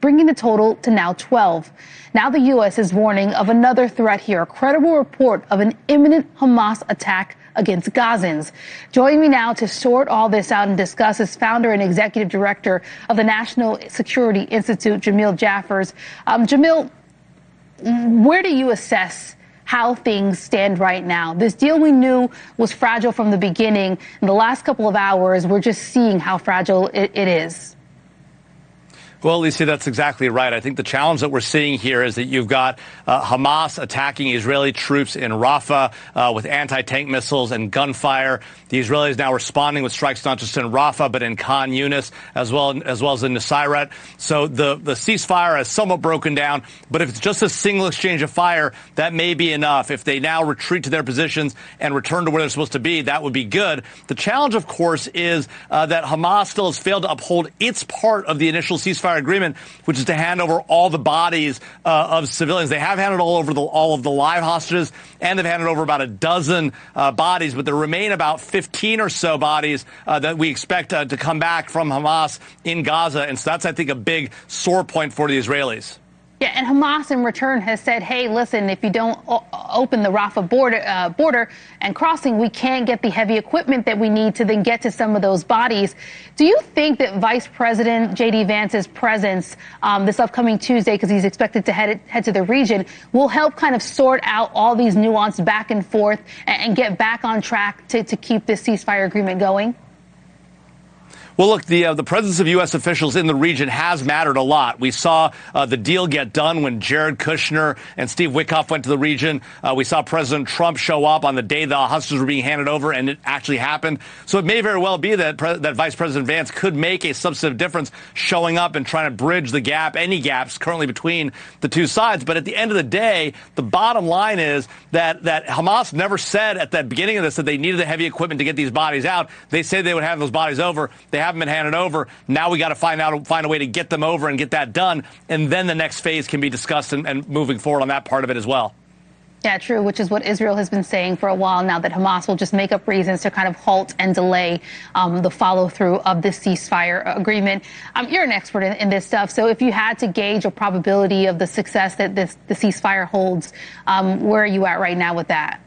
bringing the total to now 12. Now the U.S. is warning of another threat here, a credible report of an imminent Hamas attack against Gazans. Joining me now to sort all this out and discuss is founder and executive director of the National Security Institute, Jamil Jaffer. Jamil, where do you assess how things stand right now? This deal we knew was fragile from the beginning. In the last couple of hours, we're just seeing how fragile it is. Well, Lisa, that's exactly right. I think the challenge that we're seeing here is that you've got Hamas attacking Israeli troops in Rafah with anti-tank missiles and gunfire. The Israelis now responding with strikes not just in Rafah, but in Khan Yunis as well as in Nusayrat. So the ceasefire has somewhat broken down. But if it's just a single exchange of fire, that may be enough. If they now retreat to their positions and return to where they're supposed to be, that would be good. The challenge, of course, is that Hamas still has failed to uphold its part of the initial ceasefire agreement, which is to hand over all the bodies of civilians. They have handed all of the live hostages, and they've handed over about a dozen bodies, but there remain about 15 or so bodies that we expect to come back from Hamas in Gaza. And so that's, I think, a big sore point for the Israelis. Yeah, and Hamas in return has said, hey, listen, if you don't open the Rafah border and crossing, we can't get the heavy equipment that we need to then get to some of those bodies. Do you think that Vice President J.D. Vance's presence this upcoming Tuesday, because he's expected to head to the region, will help kind of sort out all these nuance back and forth and get back on track to keep this ceasefire agreement going? Well, look, the presence of U.S. officials in the region has mattered a lot. We saw the deal get done when Jared Kushner and Steve Witkoff went to the region. We saw President Trump show up on the day the hostages were being handed over, and it actually happened. So it may very well be that that Vice President Vance could make a substantive difference showing up and trying to bridge the gap, any gaps currently between the two sides. But at the end of the day, the bottom line is that Hamas never said at the beginning of this that they needed the heavy equipment to get these bodies out. They said they would have those bodies over. They haven't been handed over. Now we got to find a way to get them over and get that done. And then the next phase can be discussed and moving forward on that part of it as well. Yeah, true, which is what Israel has been saying for a while now, that Hamas will just make up reasons to kind of halt and delay the follow through of the ceasefire agreement. You're an expert in this stuff. So if you had to gauge a probability of the success that the ceasefire holds, where are you at right now with that?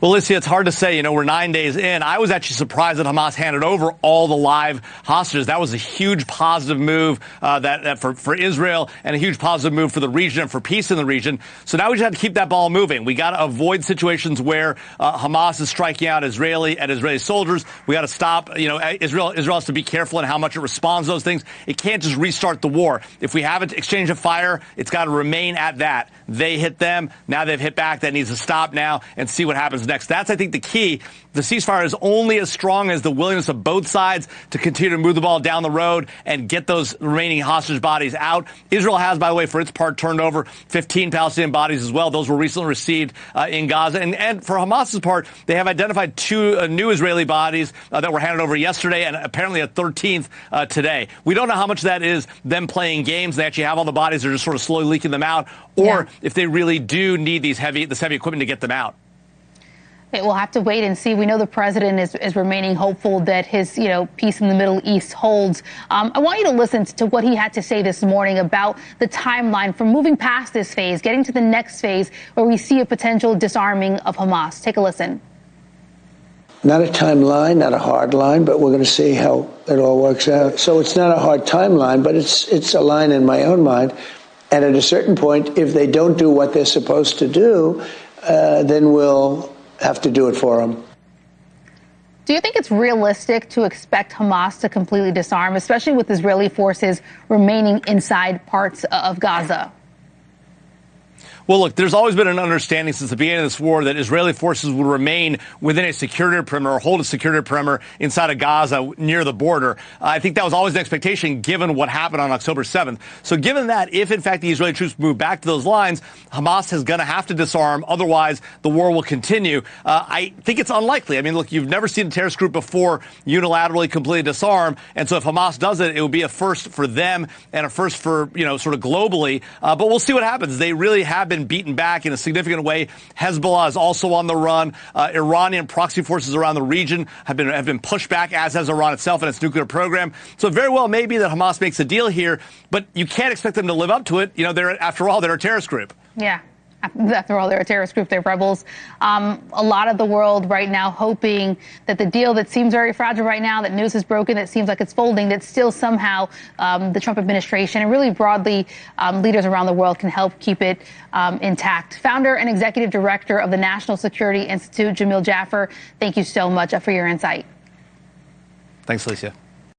Well, Lizzie, it's hard to say. You know, we're 9 days in. I was actually surprised that Hamas handed over all the live hostages. That was a huge positive move for Israel, and a huge positive move for the region and for peace in the region. So now we just have to keep that ball moving. We got to avoid situations where Hamas is striking out Israeli soldiers. We got to stop. You know, Israel has to be careful in how much it responds to those things. It can't just restart the war. If we have an exchange of fire, it's got to remain at that. They hit them. Now they've hit back. That needs to stop now and see what happens next. That's, I think, the key. The ceasefire is only as strong as the willingness of both sides to continue to move the ball down the road and get those remaining hostage bodies out. Israel has, by the way, for its part, turned over 15 Palestinian bodies as well. Those were recently received in Gaza. And for Hamas's part, they have identified two new Israeli bodies that were handed over yesterday, and apparently a 13th today. We don't know how much that is them playing games. They actually have all the bodies. They're just sort of slowly leaking them out. Or if they really do need this heavy equipment to get them out. We'll have to wait and see. We know the president is remaining hopeful that his, peace in the Middle East holds. I want you to listen to what he had to say this morning about the timeline for moving past this phase, getting to the next phase where we see a potential disarming of Hamas. Take a listen. Not a timeline, not a hard line, but we're going to see how it all works out. So it's not a hard timeline, but it's a line in my own mind. And at a certain point, if they don't do what they're supposed to do, then we'll have to do it for them. Do you think it's realistic to expect Hamas to completely disarm, especially with Israeli forces remaining inside parts of Gaza? Well, look, there's always been an understanding since the beginning of this war that Israeli forces would remain within a security perimeter or hold a security perimeter inside of Gaza near the border. I think that was always an expectation given what happened on October 7th. So given that, if in fact the Israeli troops move back to those lines, Hamas is going to have to disarm. Otherwise, the war will continue. I think it's unlikely. I mean, look, you've never seen a terrorist group before unilaterally completely disarm. And so if Hamas does it, it will be a first for them and a first for, sort of globally. But we'll see what happens. They really have been been beaten back in a significant way. Hezbollah is also on the run. Iranian proxy forces around the region have been pushed back, as has Iran itself and its nuclear program. So very well may be that Hamas makes a deal here, but you can't expect them to live up to it. You know, after all, they're a terrorist group. Yeah. After all, they're a terrorist group. They're rebels. A lot of the world right now hoping that the deal that seems very fragile right now, that news is broken, that seems like it's folding, that still somehow the Trump administration and really broadly leaders around the world can help keep it intact. Founder and executive director of the National Security Institute, Jamil Jaffer, thank you so much for your insight. Thanks, Alicia.